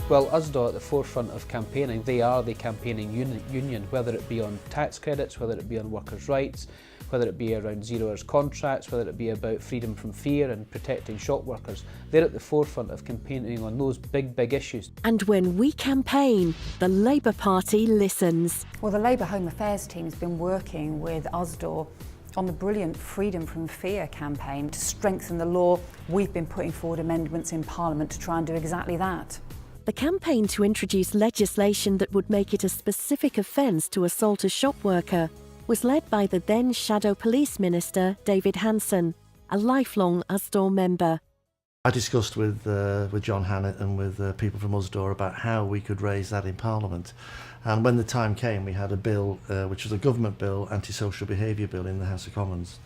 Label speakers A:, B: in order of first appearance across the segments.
A: Well, Usdaw at the forefront of campaigning, they are the campaigning union, whether it be on tax credits, whether it be on workers' rights, whether it be around zero-hours contracts, whether it be about freedom from fear and protecting shop workers. They're at the forefront of campaigning on those big issues.
B: And when we campaign, the Labour Party listens.
C: Well, the Labour Home Affairs team has been working with Usdaw on the brilliant Freedom from Fear campaign to strengthen the law. We've been putting forward amendments in Parliament to try and do exactly that.
B: The campaign to introduce legislation that would make it a specific offence to assault a shop worker was led by the then Shadow Police Minister, David Hanson, a lifelong Usdaw member.
D: I discussed with John Hannett and with people from Usdaw about how we could raise that in Parliament. And when the time came, we had a bill, which was a government bill, antisocial behaviour bill, in the House of Commons.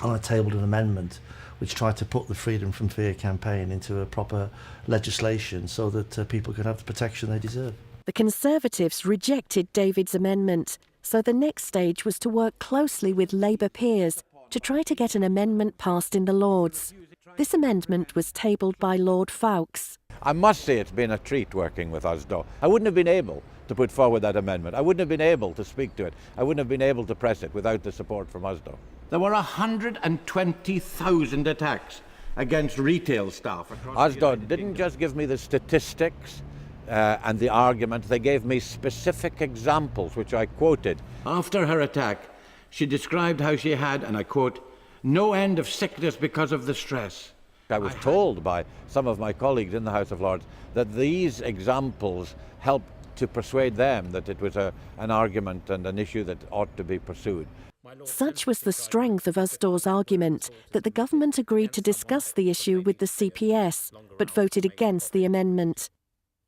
D: And I tabled an amendment which tried to put the Freedom from Fear campaign into a proper legislation so that people could have the protection they deserve.
B: The Conservatives rejected David's amendment, so the next stage was to work closely with Labour peers to try to get an amendment passed in the Lords. This amendment was tabled by Lord Fowkes.
E: I must say it's been a treat working with Usdaw. I wouldn't have been able to put forward that amendment. I wouldn't have been able to speak to it. I wouldn't have been able to press it without the support from Usdaw. There were 120,000 attacks against retail staff. Usdaw didn't just give me the statistics and the argument, they gave me specific examples which I quoted. After her attack, she described how she had, and I quote, no end of sickness because of the stress. I was told by some of my colleagues in the House of Lords that these examples helped to persuade them that it was an argument and an issue that ought to be pursued.
B: Such was the strength of Usdaw's argument that the government agreed to discuss the issue with the CPS, but voted against the amendment.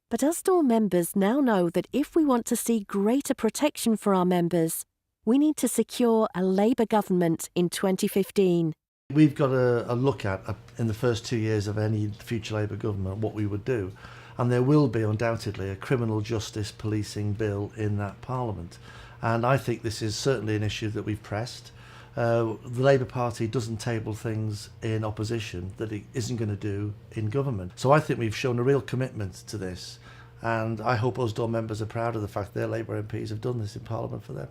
B: But Usdaw members now know that if we want to see greater protection for our members, we need to secure a Labour government in 2015.
D: We've got a look at, in the first 2 years of any future Labour government, what we would do. And there will be undoubtedly a criminal justice policing bill in that Parliament. And I think this is certainly an issue that we've pressed. The Labour Party doesn't table things in opposition that it isn't going to do in government. So I think we've shown a real commitment to this. And I hope Usdaw members are proud of the fact their Labour MPs have done this in Parliament for them.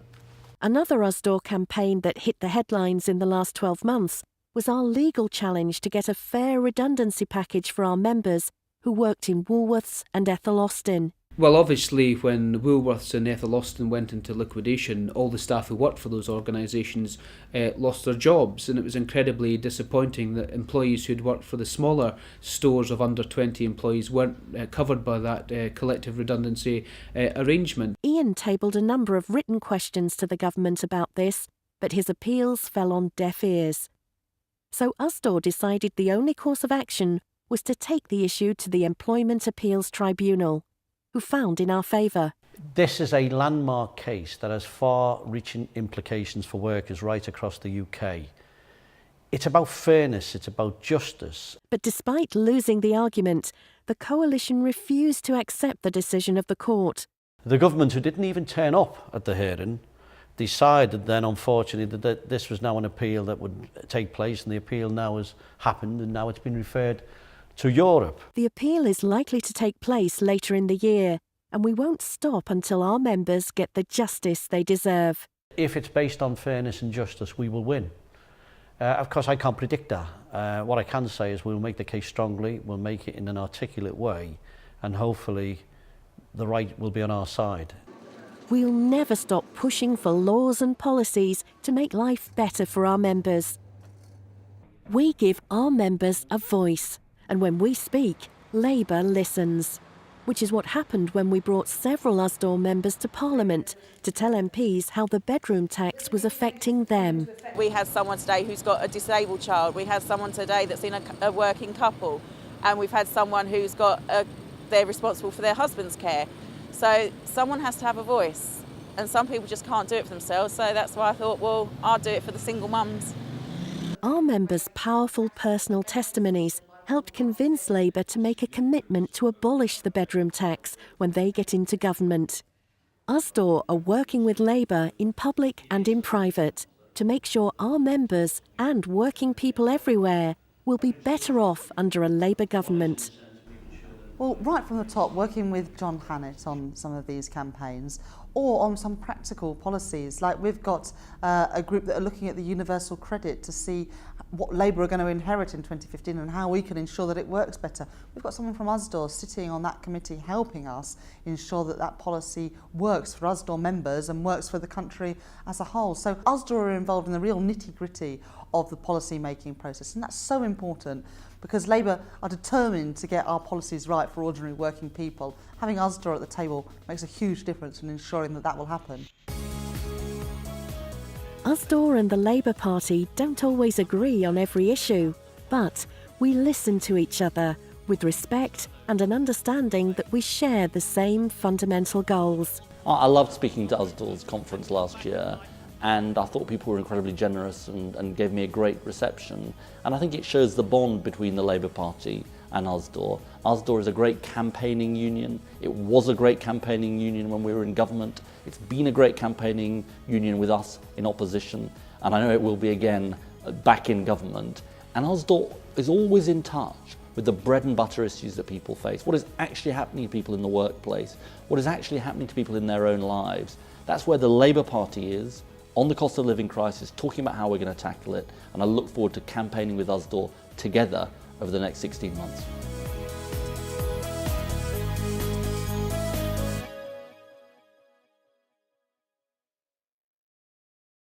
B: Another Usdaw campaign that hit the headlines in the last 12 months was our legal challenge to get a fair redundancy package for our members who worked in Woolworths and Ethel Austin.
A: Well, obviously, when Woolworths and Ethel Austin went into liquidation, all the staff who worked for those organisations lost their jobs, and it was incredibly disappointing that employees who'd worked for the smaller stores of under 20 employees weren't covered by that collective redundancy arrangement.
B: Ian tabled a number of written questions to the government about this, but his appeals fell on deaf ears. So Usdaw decided the only course of action was to take the issue to the Employment Appeals Tribunal, who found in our favour.
F: This is a landmark case that has far-reaching implications for workers right across the UK. It's about fairness, it's about justice.
B: But despite losing the argument, the coalition refused to accept the decision of the court.
F: The government, who didn't even turn up at the hearing, decided then, unfortunately, that this was now an appeal that would take place, and the appeal now has happened, and now it's been referred to Europe.
B: The appeal is likely to take place later in the year, and we won't stop until our members get the justice they deserve.
F: If it's based on fairness and justice, we will win. Of course, I can't predict that. What I can say is we'll make the case strongly, we'll make it in an articulate way, and hopefully the right will be on our side.
B: We'll never stop pushing for laws and policies to make life better for our members. We give our members a voice, and when we speak, Labour listens, which is what happened when we brought several Usdaw members to Parliament to tell MPs how the bedroom tax was affecting them.
G: We had someone today who's got a disabled child, we had someone today that's in a working couple, and we've had someone who's got they're responsible for their husband's care. So someone has to have a voice, and some people just can't do it for themselves, so that's why I thought, well, I'll do it for the single mums.
B: Our members' powerful personal testimonies helped convince Labour to make a commitment to abolish the bedroom tax when they get into government. Usdaw are working with Labour in public and in private to make sure our members and working people everywhere will be better off under a Labour government.
H: Well, right from the top, working with John Hannett on some of these campaigns, or on some practical policies, like we've got a group that are looking at the universal credit to see what Labour are going to inherit in 2015 and how we can ensure that it works better. We've got someone from Usdaw sitting on that committee helping us ensure that that policy works for Usdaw members and works for the country as a whole. So Usdaw are involved in the real nitty-gritty of the policy making process, and that's so important because Labour are determined to get our policies right for ordinary working people. Having Usdaw at the table makes a huge difference in ensuring that that will happen.
B: Usdaw and the Labour Party don't always agree on every issue, but we listen to each other with respect and an understanding that we share the same fundamental goals.
I: I loved speaking to Usdaw's conference last year, and I thought people were incredibly generous and gave me a great reception. And I think it shows the bond between the Labour Party and Usdaw. Usdaw is a great campaigning union. It was a great campaigning union when we were in government. It's been a great campaigning union with us in opposition, and I know it will be again back in government. And Usdaw is always in touch with the bread and butter issues that people face, what is actually happening to people in the workplace, what is actually happening to people in their own lives. That's where the Labour Party is, on the cost of living crisis, talking about how we're going to tackle it, and I look forward to campaigning with Usdaw together over the next 16 months.